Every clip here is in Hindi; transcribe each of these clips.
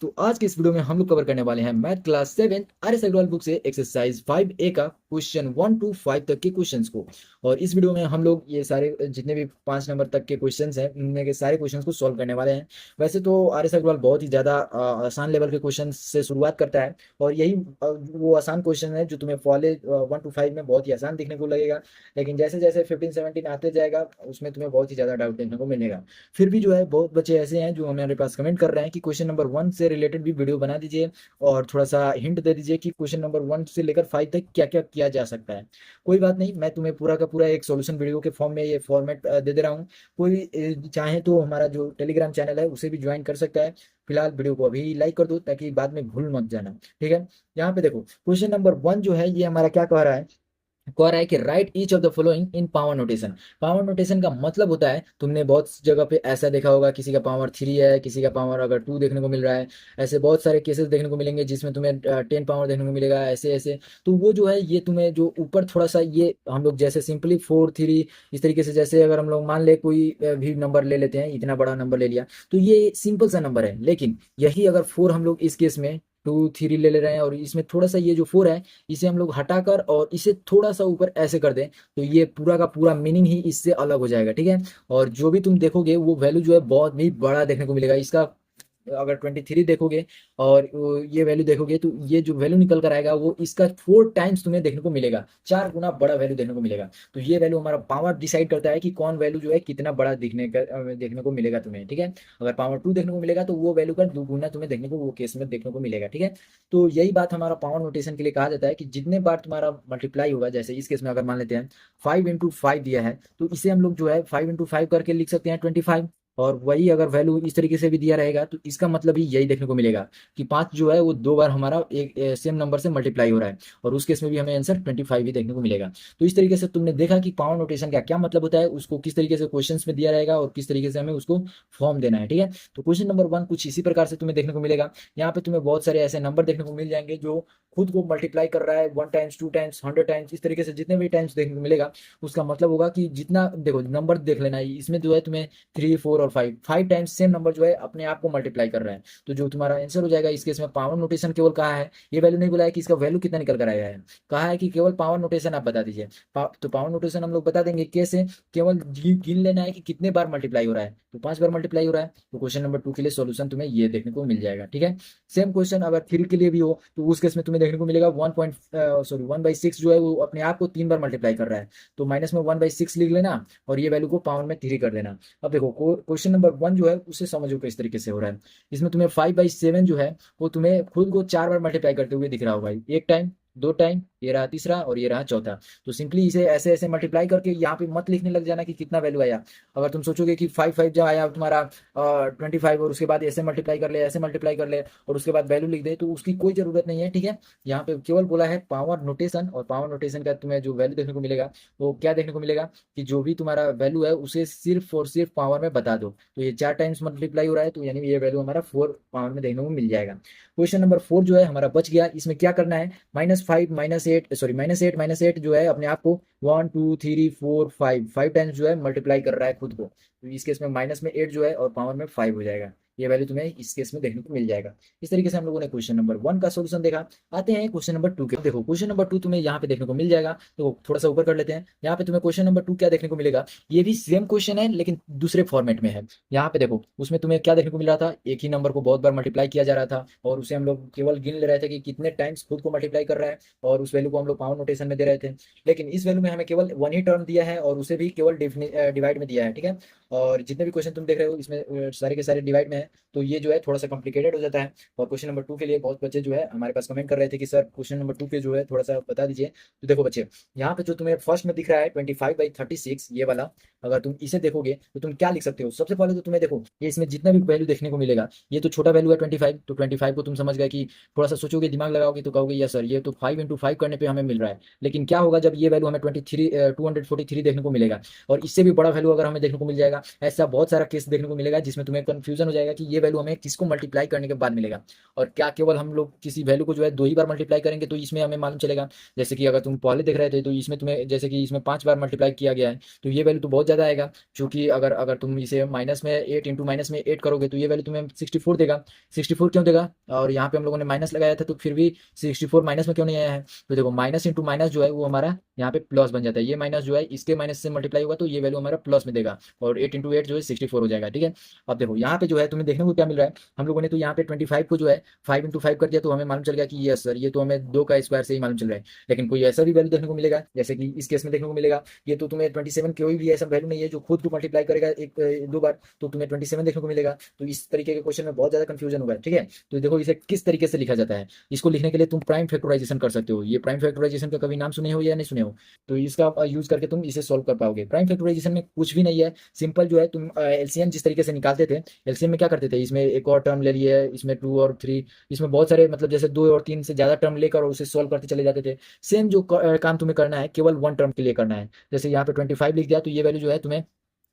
तो आज के इस वीडियो में हम लोग कवर करने वाले हैं math class 7 R S. Agarwal book से एक्सरसाइज 5A का क्वेश्चन 1 to 5 तक के क्वेश्चंस को। और इस वीडियो में हम लोग ये सारे जितने भी 5 नंबर तक के क्वेश्चंस हैं उनमें के सारे क्वेश्चंस को सॉल्व करने वाले हैं। वैसे तो आर.एस. अग्रवाल बहुत ही ज़्यादा आसान लेवल के क्वेश्चन से शुरुआत करता है और यही वो आसान क्वेश्चन है जो तुम्हें फॉले 1 to 5 में बहुत ही आसान दिखने को लगेगा, लेकिन जैसे जैसे 15-17 आते जाएगा उसमें तुम्हें बहुत ही ज़्यादा डाउट देखने को मिलेगा। फिर भी जो है बहुत बच्चे ऐसे हैं जो हमारे पास कमेंट कर रहे हैं कि क्वेश्चन नंबर 1 से रिलेटेड भी वीडियो बना दीजिए और थोड़ा सा हिंट दे दीजिए कि क्वेश्चन नंबर 1 से लेकर 5 तक क्या क्या किया जा सकता है। कोई बात नहीं, मैं तुम्हें पूरा का पूरा एक सॉल्यूशन वीडियो के फॉर्म में ये फॉर्मेट दे दे रहा हूँ। कोई चाहे तो हमारा जो टेलीग्राम चैनल है उसे भी ज्वाइन कर सकता है। फिलहाल वीडियो को अभी लाइक कर दो ताकि बाद में भूल मत जाना, ठीक है। यहाँ पे देखो क्वेश्चन नंबर 1 जो है ये हमारा क्या कह रहा है कि right each of the following in power notation. Power notation का मतलब होता है, तुमने बहुत जगह पे ऐसा देखा होगा, किसी का पावर 3 है, किसी का पावर अगर 2 देखने को मिल रहा है। ऐसे बहुत सारे केसेस देखने को मिलेंगे जिसमें तुम्हें 10 पावर देखने को मिलेगा, ऐसे ऐसे। तो वो जो है ये तुम्हें जो ऊपर थोड़ा सा ये हम लोग जैसे सिंपली 4 3 इस तरीके से, जैसे अगर हम लोग मान ले कोई भी नंबर ले लेते हैं, इतना बड़ा नंबर ले लिया तो ये सिंपल सा नंबर है। लेकिन यही अगर 4 हम लोग इस केस में 2 3 ले ले रहे हैं और इसमें थोड़ा सा ये जो 4 है इसे हम लोग हटाकर और इसे थोड़ा सा ऊपर ऐसे कर दें तो ये पूरा का पूरा मीनिंग ही इससे अलग हो जाएगा, ठीक है। और जो भी तुम देखोगे वो वैल्यू जो है बहुत ही बड़ा देखने को मिलेगा। इसका अगर 23 देखोगे और ये वैल्यू देखोगे तो ये जो वैल्यू निकल कर आएगा वो इसका 4 टाइम्स तुम्हें देखने को मिलेगा, 4 गुना बड़ा वैल्यू देखने को मिलेगा। तो ये वैल्यू हमारा पावर डिसाइड करता है कि कौन वैल्यू जो है कितना बड़ा देखने को मिलेगा तुम्हें, ठीक है। अगर पावर 2 देखने को मिलेगा तो वो वैल्यू का 2 गुना तुम्हें देखने को वो केस में देखने को मिलेगा, ठीक है। तो यही बात हमारा पावर नोटेशन के लिए कहा जाता है कि जितने बार तुम्हारा मल्टीप्लाई होगा, जैसे इस केस में अगर मान लेते हैं 5 into 5 दिया है तो इसे हम लोग जो है 5 into 5 करके लिख सकते हैं 25। और वही अगर वैल्यू इस तरीके से भी दिया रहेगा तो इसका मतलब ही यही देखने को मिलेगा कि 5 जो है वो 2 बार हमारा एक सेम नंबर से मल्टीप्लाई हो रहा है और उस केस में भी हमें आंसर 25 ही देखने को मिलेगा। तो इस तरीके से तुमने देखा कि पावर नोटेशन का क्या मतलब होता है, उसको किस तरीके से क्वेश्चंस में दिया रहेगा और किस तरीके से हमें उसको फॉर्म देना है, ठीक है। तो क्वेश्चन नंबर 1 कुछ इसी प्रकार से तुम्हें देखने को मिलेगा। यहाँ पे तुम्हें बहुत सारे ऐसे नंबर देखने को मिल जाएंगे जो खुद को मल्टीप्लाई कर रहा है 1 टाइम्स 2 टाइम्स 100 टाइम्स, इस तरीके से जितने भी टाइम्स देखने को मिलेगा उसका मतलब होगा कि जितना देखो नंबर देख लेना है इसमें जो है तुम्हें 3 4 और 5 टाइम्स सेम नंबर जो है अपने आप को मल्टीप्लाई कर रहा है। तो जो तुम्हारा आंसर हो जाएगा इस केस में पावर नोटेशन केवल कहा है, ये वैल्यू नहीं बोला है कि इसका वैल्यू कितना निकल कर आया है, कहा है कि केवल पावर नोटेशन आप बता दीजिए। तो पावर नोटेशन हम लोग बता देंगे कैसे, केवल गिन लेना है कि कितने बार मल्टीप्लाई हो रहा है। तो 5 बार मल्टीप्लाई हो रहा है तो क्वेश्चन नंबर 2 के लिए सोल्यूशन तुम्हें ये देखने को मिल जाएगा, ठीक है। सेम क्वेश्चन अगर 3 के लिए भी हो तो उस केस में तुम्हें देखने को मिलेगा 1/6 जो है वो अपने आप को 3 बार मल्टीप्लाई कर रहा है। तो माइनस में 1/6 लिख लेना और ये वैल्यू को पावर में 3 कर देना। अब देखो क्वेश्चन नंबर 1 जो है उसे समझो किस तरीके से हो रहा है। इसमें तुम्हें 5/7 जो है वो तुम्हें खुद को 4 बार मल्टीप्लाई करते हुए दिख रहा होगा, एक टाइम, 2 टाइम, ये रहा तीसरा और ये रहा चौथा। तो सिंपली इसे ऐसे ऐसे मल्टीप्लाई करके यहाँ पे मत लिखने लग जाना कि कितना वैल्यू आया। अगर तुम सोचोगे कि 5 जो आया तुम्हारा 25 और उसके बाद ऐसे मल्टीप्लाई कर ले, ऐसे मल्टीप्लाई कर ले और उसके बाद वैल्यू लिख दे, तो उसकी कोई जरूरत नहीं है, ठीक है। यहाँ पे केवल बोला है पावर नोटेशन, और पावर नोटेशन का तुम्हें जो वैल्यू देखने को मिलेगा वो क्या देखने को मिलेगा कि जो भी तुम्हारा वैल्यू है उसे सिर्फ और सिर्फ पावर में बता दो। तो ये 4 टाइम्स मल्टीप्लाई हो रहा है तो यानी ये वैल्यू हमारा 4 पावर में देखने को मिल जाएगा। क्वेश्चन नंबर 4 जो है हमारा बच गया। इसमें क्या करना है, -8 जो है अपने आप को 1 2 3 4 5 टाइम्स जो है मल्टीप्लाई कर रहा है खुद को। तो इस केस में माइनस में 8 जो है और पावर में 5 हो जाएगा। ये वैल्यू तुम्हें इस केस में देखने को मिल जाएगा। इस तरीके से हम लोगों ने क्वेश्चन नंबर 1 का सॉल्यूशन देखा। आते हैं क्वेश्चन नंबर 2 के। देखो क्वेश्चन नंबर 2 तुम्हें यहाँ पे देखने को मिल जाएगा। तो थोड़ा सा ऊपर कर लेते हैं। यहाँ पे तुम्हें क्वेश्चन नंबर 2 क्या देखने को मिलेगा, ये भी सेम क्वेश्चन है लेकिन दूसरे फॉर्मेट में है। यहाँ पे देखो उसमें तुम्हें क्या देखने को मिल रहा था, एक ही नंबर को बहुत बार मल्टीप्लाई किया जा रहा था और उसे हम लोग केवल गिन ले रहे थे कि कितने टाइम्स खुद को मल्टीप्लाई कर रहा है और उस वैल्यू को हम लोग पावर नोटेशन में दे रहे थे। लेकिन इस वैल्यू में हमें केवल 1 ही टर्म दिया है और उसे भी केवल डिवाइड में दिया है, ठीक है। और जितने भी क्वेश्चन तुम देख रहे हो इसमें सारे के सारे डिवाइड में है, तो ये जो है थोड़ा सा कॉम्प्लिकेटेड हो जाता है। और क्वेश्चन नंबर 2 के लिए बहुत बच्चे जो है हमारे पास कमेंट कर रहे थे कि सर क्वेश्चन नंबर 2 के जो है थोड़ा सा बता दीजिए। तो देखो बच्चे, यहाँ पे जो तुम्हें फर्स्ट में दिख रहा है 25/36 ये वाला, अगर तुम इसे देखोगे तो तुम क्या लिख सकते हो। सबसे पहले तो तुम्हें देखो ये इसमें जितना भी वैल्यू देखने को मिलेगा ये तो छोटा वैल्यू है 25, तो 25 को तुम समझ गए कि थोड़ा सा सोचोगे, दिमाग लगाओगे तो कहोगे यस सर ये तो 5 into 5 करने पे हमें मिल रहा है। लेकिन क्या होगा जब ये वैल्यू हमें 243 देखने को मिलेगा और इससे भी बड़ा वैल्यू अगर हमें देखने को मिल जाएगा। ऐसा बहुत सारा केस देखने को मिलेगा जिसमें तुम्हें कंफ्यूजन हो जाएगा कि ये वैल्यू हमें किसको मल्टीप्लाई करने के बाद मिलेगा, और क्या केवल हम लोग किसी वैल्यू को जो है 2 ही बार मल्टीप्लाई करेंगे तो इसमें हमें मालूम चलेगा। जैसे कि अगर तुम पहले देख रहे थे तो इसमें तुम्हें जैसे कि इसमें 5 बार मल्टीप्लाई किया गया है, तो ये वैल्यू तो बहुत ज़्यादा आएगा। चूँकि अगर अगर तुम इसे माइनस में 8 इंटू माइनस में 8 करोगे तो ये वैल्यू तुम्हें 64 देगा। 64 क्यों देगा? और यहाँ पे हम लोगों ने माइनस लगाया था तो फिर भी 64 माइनस में क्यों नहीं आया है? तो देखो माइनस इंटू माइनस जो है वो हमारा यहाँ पे प्लस बन जाता है। ये माइनस जो है इसके माइनस से मल्टीप्लाई होगा तो ये वैल्यू हमारा प्लस में देगा, और 8 इंटू 8 जो है 64 हो जाएगा। ठीक है, अब देखो यहाँ पे जो है तुम्हें देखने को क्या मिल रहा है, हम लोगों ने तो यहाँ पे 25 को जो है 5 इंटू 5 कर दिया, तो हमें मालूम चल गया कि यस सर ये तो हमें 2 का स्क्वायर से ही मालूम चल रहा है। लेकिन कोई ऐसा भी वैल्यू देखने को मिलेगा जैसे कि इस केस में देखने को मिलेगा, ये तो तुम्हें 27 कोई भी ऐसा वैल्यू नहीं है जो खुद को मल्टीप्लाई करेगा एक 2 बार, तो तुम्हें 27 देखने को मिलेगा। तो इस तरीके के क्वेश्चन में बहुत ज्यादा कंफ्यूजन होगा। ठीक है, तो देखो इसे किस तरीके से लिखा जाता है। इसको लिखने के लिए तुम प्राइम फैक्टराइजेशन कर सकते हो। ये प्राइम फैक्टराइजेशन का कभी नाम सुने हो या नहीं सुने हो, तो इसका यूज करके तुम इसे सॉल्व कर पाओगे। प्राइम फैक्टराइजेशन में कुछ भी नहीं है, सिंपल जो है तुम एलसीएम जिस तरीके से निकालते थे, एलसीएम में क्या करते थे, इसमें एक और टर्म ले लिए, इसमें 2 और 3, इसमें बहुत सारे मतलब जैसे 2 और 3 से ज्यादा टर्म लेकर और उसे सॉल्व करते चले जाते थे। सेम जो काम तुम्हें करना है केवल 1 टर्म के लिए करना है। जैसे यहाँ पे 25 लिख दिया तो ये वैल्यू जो है तुम्हें,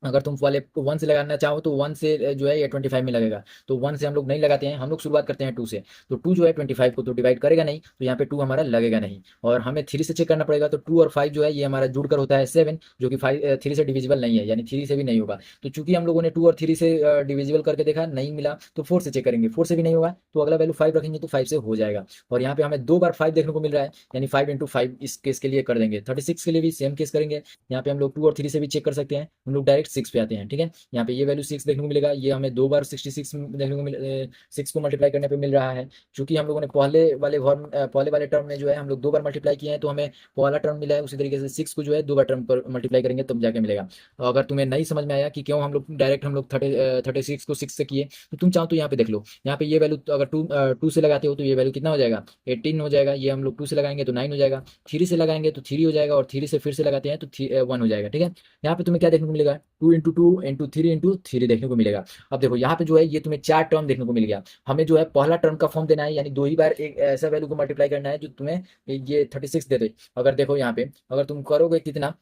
अगर तुम वाले 1 से लगाना चाहो तो 1 से जो है ये 25 में लगेगा। तो 1 से हम लोग नहीं लगाते हैं, हम लोग शुरुआत करते हैं 2 से। तो 2 जो है 25 को तो डिवाइड करेगा नहीं, तो यहाँ पे 2 हमारा लगेगा नहीं। और हमें 3 से चेक करना पड़ेगा, तो 2 और 5 जो है ये हमारा जुड़कर होता है 7, जो कि 3 से डिविजिबल नहीं है, यानी 3 से भी नहीं होगा। तो चूंकि हम लोगों ने 2 और 3 से डिविजिबल करके देखा नहीं मिला, तो 4 से चेक करेंगे, 4 से भी नहीं होगा, तो अगला वैल्यू 5 रखेंगे तो 5 से हो जाएगा। और यहाँ पे हमें 2 बार 5 देखने को मिल रहा है, यानी 5 इंटू 5 इस केस के लिए कर देंगे। 36 के लिए भी सेम केस करेंगे। यहाँ पे हम लोग 2 और 3 से भी चेक कर सकते हैं, हम लोग डायरेक्ट 6 पे आते हैं। ठीक है, यहाँ पे ये वैल्यू 6 देखने को मिलेगा, ये हमें 2 बार 66 देखने को 6 को मल्टीप्लाई करने पे मिल रहा है। चूंकि हम लोगों ने पहले वाले टर्म में जो है हम लोग 2 बार मल्टीप्लाई किए हैं, तो हमें पहला टर्म मिला है, उसी तरीके से 6 को जो है 2 बार टर्म पर मल्टीप्लाई करेंगे तब जाके मिलेगा। अगर तुम्हें नहीं समझ में आया कि क्यों हम लोग डायरेक्ट हम लोग 36 को 6 से किए, तो तुम चाहो तो यहाँ पे देख लो। यहाँ पे ये वैल्यू अगर 2 से लगाते हो तो ये वैल्यू कितना हो जाएगा, 18 हो जाएगा। ये हम लोग 2 से लगाएंगे तो 9 हो जाएगा, 3 से लगाएंगे तो 3 हो जाएगा, और 3 से फिर से लगाते हैं तो 1 हो जाएगा। ठीक है, यहाँ पे तुम्हें क्या देखने को मिलेगा, 2 इंटू 2 इंटू 3 इंटू 3 देखने को मिलेगा। अब देखो यहाँ पे जो है ये तुम्हें 4 टर्म देखने को मिल गया। हमें जो है पहला टर्म का फॉर्म देना है, यानी 2 ही बार एक ऐसा वैल्यू को मल्टीप्लाई करना है जो तुम्हें ये 36 दे दे। अगर देखो यहाँ पे अगर तुम करोगे कितना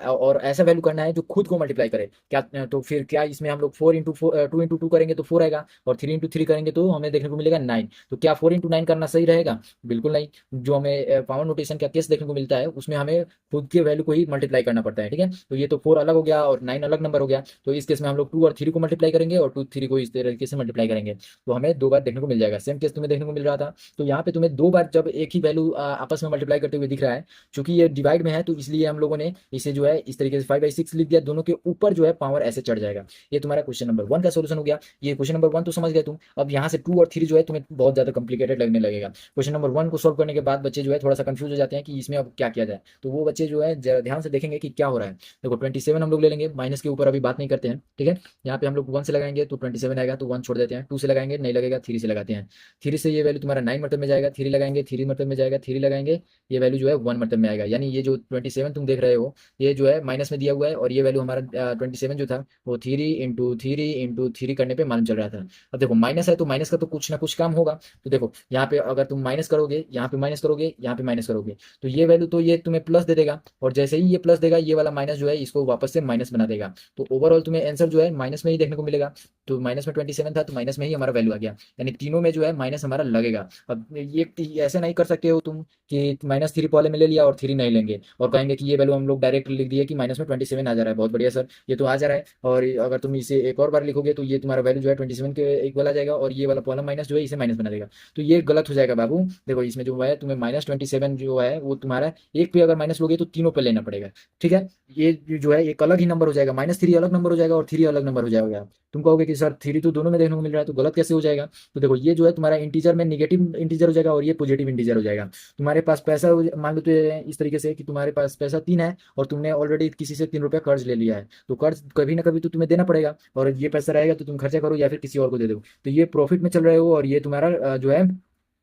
और ऐसा वैल्यू करना है जो खुद को मल्टीप्लाई करे क्या, तो फिर क्या इसमें हम लोग 2 इंटू 2 करेंगे तो 4 आएगा, और 3 इंटू 3 करेंगे तो हमें देखने को मिलेगा 9। तो क्या 4 इंटू 9 करना सही रहेगा? बिल्कुल नहीं। जो हमें पावर नोटेशन का केस देखने को मिलता है उसमें हमें खुद के वैल्यू को ही मल्टीप्लाई करना पड़ता है। ठीक है, तो ये तो 4 अलग हो गया और 9 अलग नंबर हो गया। तो इस केस में हम लोग 2 और 3 को मल्टीप्लाई करेंगे और 2 3 को इस तरीके से मल्टीप्लाई करेंगे, तो हमें 2 बार देखने को मिल जाएगा। सेम केस तुम्हें देखने को मिल रहा था। तो यहाँ पे तुम्हें 2 बार जब एक ही वैल्यू आपस में मल्टीप्लाई करते हुए दिख रहा है, चूंकि ये डिवाइड में है तो इसलिए हम लोगों ने इसे जो है इस तरीके से 5/6 लिख दिया, दोनों के ऊपर जो है पावर ऐसे चढ़ जाएगा। ये तुम्हारा क्वेश्चन नंबर 1 का सोल्यूशन हो गया। ये क्वेश्चन नंबर 1 तो समझ गए तुम। अब यहाँ से 2 और 3 जो है तुम्हें बहुत ज्यादा कॉम्प्लिकेटेड लगने लगेगा। क्वेश्चन नंबर 1 को सोल्व करने के बाद बच्चे जो है थोड़ा सा कंफ्यूज हो जाते हैं कि इसमें अब क्या किया जाए, तो वो बच्चे जो है ध्यान से देखेंगे कि क्या हो रहा है। देखो 27 हम लोग ले लेंगे, माइनस के ऊपर अभी बात नहीं करते हैं। ठीक है, यहाँ पे हम लोग 1 से लगाएंगे तो 27 आएगा, तो 1 छोड़ देते हैं। 2 से लगाएंगे नहीं लगेगा, 3 से लगाते हैं। 3 से ये वैल्यू तुम्हारा 9 मतलब में जाएगा, 3 लगाएंगे 3 मतलब में जाएगा, 3 लगाएंगे ये वैल्यू जो है 1 मतलब में आएगा। यानी ये जो 27 तुम देख रहे हो ये जो है माइनस में दिया हुआ है, और ये वैल्यू हमारा 27 जो था वो 3 करने पे मालूम चल रहा था। अब देखो माइनस है तो माइनस का तो कुछ ना कुछ काम होगा। तो देखो यहाँ पे अगर तुम माइनस करोगे, यहाँ पे माइनस करोगे, यहाँ पे माइनस करोगे, तो ये वैल्यू तो ये तुम्हें प्लस दे देगा, और जैसे ही ये प्लस देगा ये वाला माइनस जो है इसको वापस से माइनस बना देगा। तो ओवरऑल तुम्हें आंसर जो है माइनस में ही देखने को मिलेगा। तो माइनस में 27 था तो माइनस में ही हमारा वैल्यू आ गया, यानी तीनों में जो है माइनस हमारा लगेगा। अब ये ऐसे नहीं कर सकते हो तुम कि -3 पहले में ले लिया और 3 नहीं लेंगे और कहेंगे कि ये वैल्यू हम लोग डायरेक्ट लिख दिए कि माइनस में 27 आ जा रहा है, बहुत बढ़िया सर ये तो आ जा रहा है। और अगर तुम इसे एक और बार लिखोगे तो ये तुम्हारा वैल्यू जो है 27 के इक्वल आ जाएगा, और ये वाला कॉलम माइनस जो है इसे माइनस बना देगा। तो ये गलत हो जाएगा बाबू। देखो इसमें जो है तुम्हें -27 जो है वो तुम्हारा एक पे अगर माइनस लोगे तो तीनों पे लेना पड़ेगा। ठीक है, ये जो है एक अलग ही नंबर हो जाएगा, -3 अलग नंबर हो जाएगा और 3 अलग नंबर हो जाएगा। तुम कहोगे कि सर 3 तो दोनों में देखने को मिल रहा है तो गलत कैसे हो जाएगा? तो देखो ये जो है तुम्हारा इंटीजर में निगेटिव इंटीजर हो जाएगा और ये पॉजिटिव इंटीजर हो जाएगा। तुम्हारे पास पैसा मान लो तो इस तरीके से कि तुम्हारे पास पैसा 3 है और तुमने ऑलरेडी किसी से 3 रुपया कर्ज ले लिया है, तो कर्ज कभी ना कभी तो तुम्हें देना पड़ेगा, और ये पैसा रहेगा तो तुम खर्चा करो या फिर किसी और को दे दो। तो ये प्रॉफिट में चल रहे हो और ये तुम्हारा जो है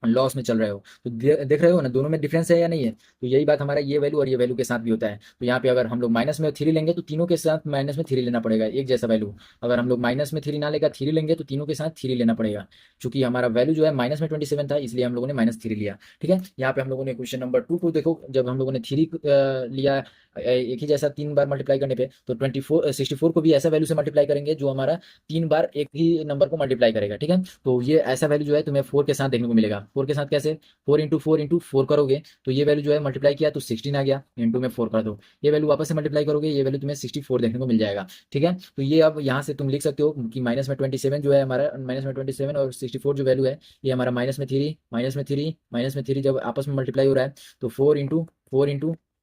लॉस में चल रहे हो, तो देख रहे हो ना दोनों में डिफरेंस है या नहीं है। तो यही बात हमारा ये वैल्यू और ये वैल्यू के साथ भी होता है। तो यहाँ पे अगर हम लोग माइनस में थ्री लेंगे तो तीनों के साथ माइनस में थ्री लेना पड़ेगा, एक जैसा वैल्यू। अगर हम लोग माइनस में थ्री ना लेकर थ्री लेंगे तो तीनों के साथ थ्री लेना पड़ेगा। चूंकि हमारा वैल्यू जो है माइनस में 27 था, इसलिए हम लोगों ने माइनस थ्री लिया। ठीक है, यहाँ पे हम लोगों ने क्वेश्चन नंबर 2 को देखो, जब हम लोगों ने थ्री लिया एक ही जैसा 3 बार मल्टीप्लाई करने पे, तो 64 को भी ऐसा वैल्यू से मल्टीप्लाई करेंगे जो हमारा 3 बार एक ही नंबर को मल्टीप्लाई करेगा। ठीक है, तो ये ऐसा वैल्यू जो है तुम्हें 4 के साथ देखने को मिलेगा। 4 के साथ कैसे, 4 इंटू 4 करोगे तो ये वैल्यू जो है मल्टीप्लाई किया तो 16 आ गया, इंटू में 4 कर दो, ये वैल्यू वापस से मल्टीप्लाई करोगे, ये वैल्यू तुम्हें 64 देखने को मिल जाएगा। ठीक है, तो ये अब यहाँ से तुम लिख सकते हो कि माइनस में 27 जो है हमारा, माइनस में 27 और 64 जो वैल्यू है, ये हमारा माइनस में थ्री, माइनस में थ्री, माइनस में थ्री जब आपस में मल्टीप्लाई हो रहा है तो 4 इंटू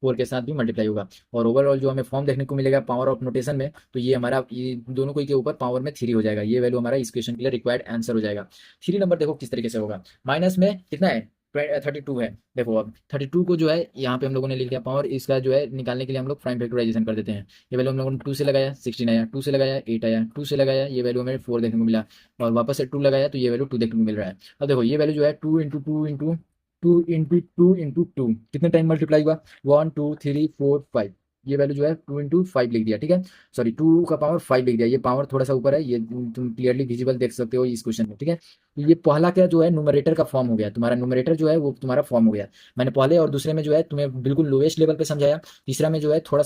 4 के साथ भी मल्टीप्लाई होगा। और ओवरऑल जो हमें फॉर्म देखने को मिलेगा पावर ऑफ नोटेशन में, तो ये हमारा ये दोनों को के ऊपर पावर में थ्री हो जाएगा। ये वैल्यू हमारा इस क्वेश्चन के लिए रिक्वायर्ड आंसर हो जाएगा। 3 नंबर देखो किस तरीके से होगा। माइनस में कितना है, 32 है। देखो अब 32 को जो है यहाँ पे हम लोगों ने लिख लिया पावर, इसका जो है निकालने के लिए हम लोग प्राइम फैक्टराइजेशन कर देते हैं। ये वैल्यू हम लोगों ने 2 से लगाया 16 आया, 2 से लगाया 8 आया, 2 से लगाया ये वैल्यू हमें 4 देखने को मिला, और वापस से 2 लगाया तो ये वैल्यू 2 देखने को मिल रहा है। अब देखो ये वैल्यू जो है 2 इंटू 2 इंटू 2 इंटू 2 कितने टाइम मल्टीप्लाई हुआ, 1 2 3 4 5, ये वैल्यू जो है 2 इंटू 5 लिख दिया। ठीक है, सॉरी 2 का पावर 5 लिख दिया, ये पावर थोड़ा सा ऊपर है, ये तुम क्लियरली विजिबल देख सकते हो इस क्वेश्चन में। ठीक है, तो ये पहला क्या जो है न्यूमरेटर का फॉर्म हो गया, तुम्हारा न्यूमरेटर जो है वो तुम्हारा फॉर्म हो गया। मैंने पहले और दूसरे में जो है तुम्हें बिल्कुल लोएस्ट लेवल पे समझाया, तीसरा में जो है थोड़ा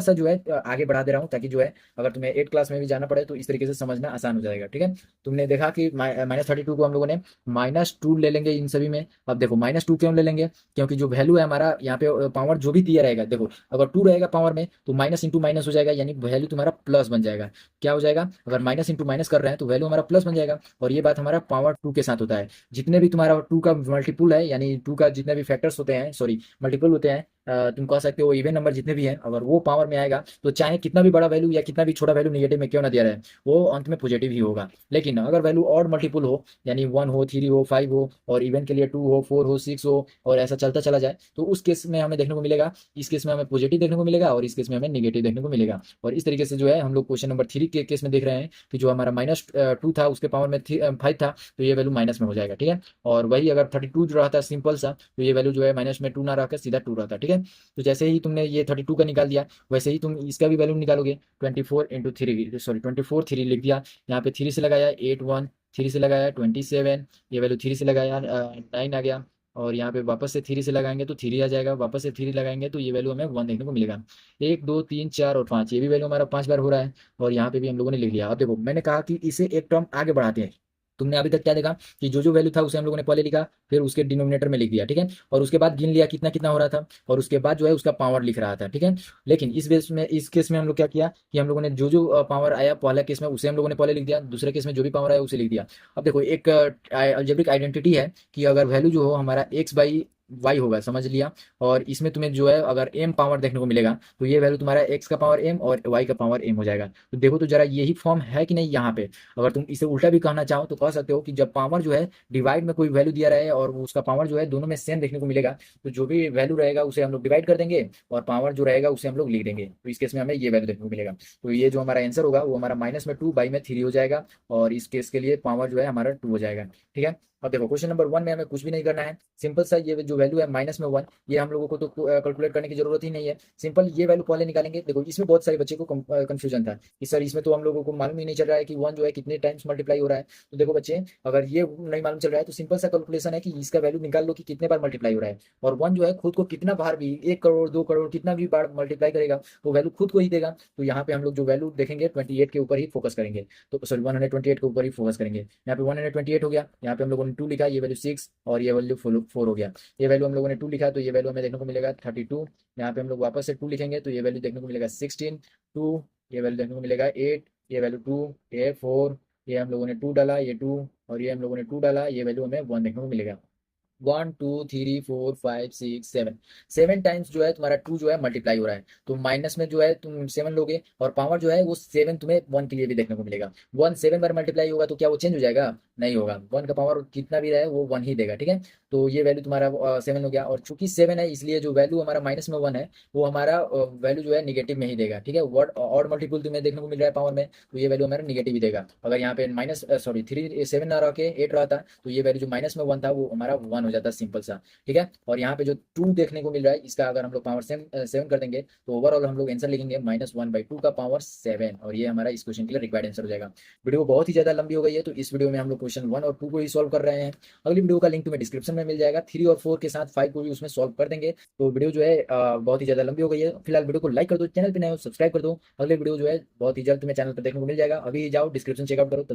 सा जो है आगे बढ़ा दे रहा हूँ, ताकि जो है अगर तुम्हें 8 क्लास में भी जाना पड़े तो इस तरीके से समझना आसान हो जाएगा। ठीक है, तुमने देखा कि -32 को हम लोगों ने -2 ले लेंगे इन सभी में। अब देखो -2 क्यों ले लेंगे, क्योंकि जो वैल्यू है हमारा यहाँ पे पावर जो भी दिया रहेगा, देखो अगर 2 रहेगा पावर में तो माइनस इंटू माइनस हो जाएगा, यानी वैल्यू तुम्हारा प्लस बन जाएगा। क्या हो जाएगा, अगर माइनस इंटू माइनस कर रहे हैं तो वैल्यू हमारा प्लस बन जाएगा। और ये बात हमारा पावर 2 के साथ होता है। जितने भी तुम्हारा 2 का मल्टीपुल है, यानी 2 का जितने भी फैक्टर्स होते हैं, सॉरी मल्टीपल होते हैं, तुम कह सकते हो इवन नंबर जितने भी हैं, अगर वो पावर में आएगा तो चाहे कितना भी बड़ा वैल्यू या कितना भी छोटा वैल्यू नेगेटिव में क्यों ना दिया रहे, वो अंत में पॉजिटिव ही होगा। लेकिन अगर वैल्यू और मल्टीपुल हो, यानी 1 हो, 3 हो, 5 हो, और इवन के लिए 2 हो, 4 हो, 6 हो, और ऐसा चलता चला जाए, तो उस केस में हमें देखने को मिलेगा, इस केस में हमें पॉजिटिव देखने को मिलेगा और इस केस में हमें नेगेटिव देखने को मिलेगा। और इस तरीके से जो है हम लोग क्वेश्चन नंबर 3 के केस में देख रहे हैं कि जो हमारा -2 था उसके पावर में 5 था, तो ये वैल्यू माइनस में हो जाएगा। ठीक है, और वही अगर 32 जो रहता है सिंपल सा, तो ये वैल्यू जो है माइनस में 2 ना रहकर सीधा 2 रहता है। ठीक है, तो जैसे ही तुमने ये 32 का निकाल दिया, वैसे ही तुम इसका भी वैल्यू निकालोगे। 24 इंटू 3, सॉरी 24 3 लिख दिया, यहाँ पे 3 से लगाया 8 1, 3 से लगाया 27, ये वैल्यू 3 से लगाया 9 आ गया, और यहाँ पे वापस से 3 से लगाएंगे तो 3 आ जाएगा, वापस से 3 लगाएंगे तो ये वैल्यू हमें 1 देखने को मिलेगा। 1 2 3 4 और 5, ये भी वैल्यू हमारा 5 बार हो रहा है, और यहाँ पे भी हम लोगों ने लिख लिया। अब देखो मैंने कहा कि इसे एक टर्म आगे बढ़ाते हैं। तुमने अभी तक क्या देखा कि जो वैल्यू था उसे हम लोगों ने पहले लिखा, फिर उसके डिनोमिनेटर में लिख दिया। ठीक है, और उसके बाद गिन लिया कितना कितना हो रहा था, और उसके बाद जो है उसका पावर लिख रहा था। ठीक है, लेकिन इस केस में हम लोग क्या किया कि हम लोगों ने जो पावर आया पहला केस में उसे हम लोगों ने पहले लिख दिया, दूसरे केस में जो भी पावर आया उसे लिख दिया। अब देखो एक अलजेब्रिक आइडेंटिटी है कि अगर वैल्यू जो हो हमारा एक्स बाई वाई होगा, समझ लिया, और इसमें तुम्हें जो है अगर एम पावर देखने को मिलेगा तो ये वैल्यू तुम्हारा एक्स का पावर एम और वाई का पावर एम हो जाएगा। तो देखो तो जरा यही फॉर्म है कि नहीं यहाँ पे। अगर तुम इसे उल्टा भी कहना चाहो तो कह सकते हो कि जब पावर जो है डिवाइड में कोई वैल्यू दिया रहे और उसका पावर जो है दोनों में सेम देखने को मिलेगा, तो जो भी वैल्यू रहेगा उसे हम लोग डिवाइड कर देंगे, और पावर जो रहेगा उसे हम लोग लिख देंगे, तो इस केस में हमें ये वैल्यू देखने को मिलेगा। तो ये जो हमारा आंसर होगा वो हमारा -2 बाई में 3 हो जाएगा, और इस केस के लिए पावर जो है हमारा 2 हो जाएगा। ठीक है, अब देखो क्वेश्चन नंबर 1 में हमें कुछ भी नहीं करना है, सिंपल सा ये जो वैल्यू है -1, ये हम लोगों को तो कैलकुलेट करने की जरूरत ही नहीं है। सिंपल ये वैल्यू पहले निकालेंगे। देखो इसमें बहुत सारे बच्चे को कंफ्यूजन था कि सर इसमें तो हम लोगों को मालूम ही नहीं चल रहा है कि 1 जो है कितने टाइम्स मल्टीप्लाई हो रहा है। तो देखो बच्चे, अगर ये नहीं मालूम चल रहा है तो सिंपल सा कैलकुलेशन है कि इसका वैल्यू निकाल लो कि कितने बार मल्टीप्लाई हो रहा है, और 1 जो है खुद को कितना बार भी 1 करोड़ 2 करोड़ कितना भी बार मल्टीप्लाई करेगा वो वैल्यू खुद को ही देगा। तो यहाँ पे हम लोग जो वैल्यू देखेंगे 28 के ऊपर ही फोकस करेंगे, तो सॉरी 128 के ऊपर ही फोकस करेंगे। यहाँ पे 128 हो गया, यहाँ पे हम लोगों ने 2 लिखा, ये वैल्यू 6 और ये वैल्यू 4 हो गया। ये वैल्यू हम लोगों ने 2 लिखा तो ये वैल्यू हमें देखने को मिलेगा 32। यहाँ पे हम लोग वापस से 2 लिखेंगे तो ये वैल्यू देखने को मिलेगा 16, 2, ये वैल्यू देखने को मिलेगा 8, ये वैल्यू 2, ये 4, ये हम लोगों ने 2 डाला, ये 2, और ये हम लोगों ने 2 डाला, ये वैल्यू हमें 1 देखने को मिलेगा। One two three four five six seven, 7 times जो है तुम्हारा टू जो है मल्टीप्लाई हो रहा है, तो माइनस में जो है तुम 7 लोगे और पावर जो है वो 7 तुम्हें 1 के लिए भी देखने को मिलेगा। 1 7 बार मल्टीप्लाई होगा तो क्या वो चेंज हो जाएगा? नहीं होगा, 1 का पावर कितना भी रहे वो 1 ही देगा, ठीक है। तो ये वैल्यू तुम्हारा 7 हो गया, और चूंकि 7 है इसलिए जो वैल्यू हमारा माइनस में 1 है वो हमारा वैल्यू जो है निगेटिव में ही देगा, ठीक है। वर्ड और मल्टीपल तुम्हें देखने को मिल रहा है पावर में, तो ये वैल्यू हमारा निगेटिव ही देगा। अगर यहाँ पे माइनस सॉरी 7 ना रह के 8 रहता तो ये वैल्यू जो माइनस में 1 था वो हमारा 1 हो जाता, सिंपल सा, ठीक है। और यहाँ पे जो 2 देखने को मिल रहा है इसका अगर हम लोग पावर 7 कर देंगे तो ओवरऑल हम लोग आंसर लिखेंगे -1/2 का पावर 7, और ये हमारा इस क्वेश्चन के लिए रिक्वायर्ड आंसर हो जाएगा। वीडियो बहुत ही ज्यादा लंबी हो गई है, तो इस वीडियो में हम लोग क्वेश्चन 1 और 2 को ही सॉल्व कर रहे हैं। अगली वीडियो का लिंक तुम्हें डिस्क्रिप्शन में मिल जाएगा, 3 और 4 के साथ 5 को भी उसमें सॉल्व कर देंगे। तो वीडियो जो है बहुत ही ज्यादा लंबी हो गई है, फिलहाल वीडियो को लाइक कर दो, चैनल पे नए हो सब्सक्राइब कर दो। अगले वीडियो जो है बहुत ही जल्द तुम्हें चैनल पर देखने को मिल जाएगा, अभी जाओ डिस्क्रिप्शन चेकआउट करो।